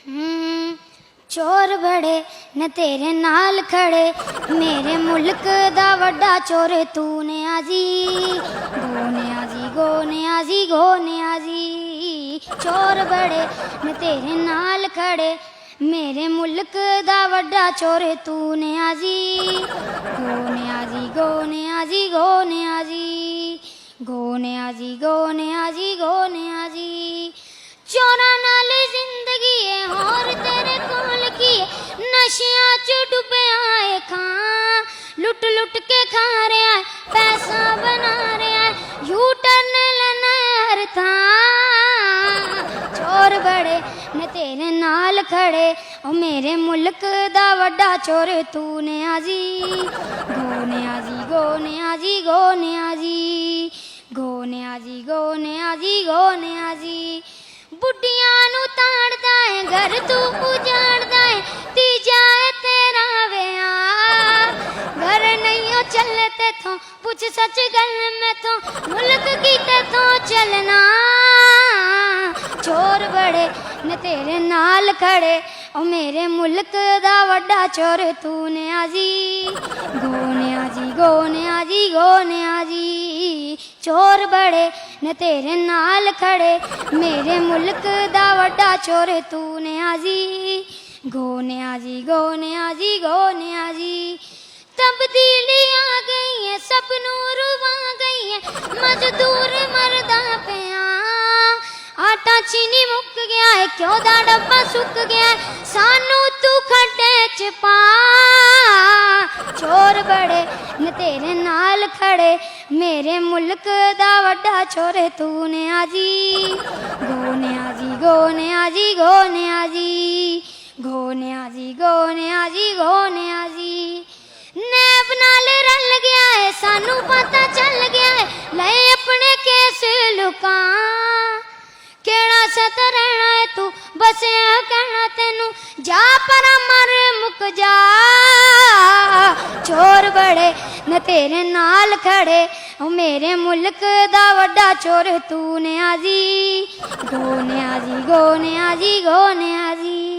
हम्म, चोर बड़े न तेरे नाल खड़े, मेरे मुल्क दा वड्डा चोर तू ने आजी। गोने आजी गोने आजी गोने आजी। चोर बड़े न तेरे नाल खड़े, मेरे मुल्क दा वड्डा चोर तू ने आजी। गोने आजी गोने आजी गोने आजी। गोने आजी गोने आजी गोने आजी। चोरा नाल जिंदगी है और तेरे कोल की नशिया च डुबे आए खां, लुट लुट के खा रहे हैं पैसा बना रहे हैं यू टर्न लेना हर थां। चोर बड़े न तेरे नाल खड़े, ओ मेरे मुल्क दा वड्डा चोर तू ने आजी। गोने आजी गोने आजी गोने आजी। गोने आजी गोने आजी गोने आजी। बुढ़िया नू ताड़दा है घर तू उजाड़दा है, तीजा है तेरा विआह। घर नहीं हो चले तेथों पूछ सच गल में तो मुल्क की तेथों चलना। चोर बड़े न तेरे नाल खड़े, ओ मेरे मुल्क दा वड्डा चोर तू ने आजी। गोने आजी गोने आजी गोने आजी। चोर बड़े न तेरे नाल खड़े, मेरे मुल्क दा वड्डा चोर तू ने आजी। गोने आजी गोने आजी गोने आजी। तब्दीली आ गई है सब नूर आ गई है, मजदूर मरदा पिया। आटा चीनी मुक गया है क्यों दा डब्बा सुक गया है, सानू तू खड्डे च पा। चोर बड़े न तेरे नाल खड़े, मेरे मुल्क दा वड्डा चोर तू ने आजी। गोने आजी गोने आजी गोने आजी। गोने आजी गोने आजी गोने आजी। नैब नाल रल गया है सानू पता चल गया है, ले अपने केस लुका। केड़ा सत रहना है तू बस यह कहना तेनू, जा परा मर मुक जा। चोर बड़े न तेरे नाल खड़े, ओ मेरे मुल्क दा वड्डा चोर तू ने आजी। गोने आजी गोने आजी गोने आजी।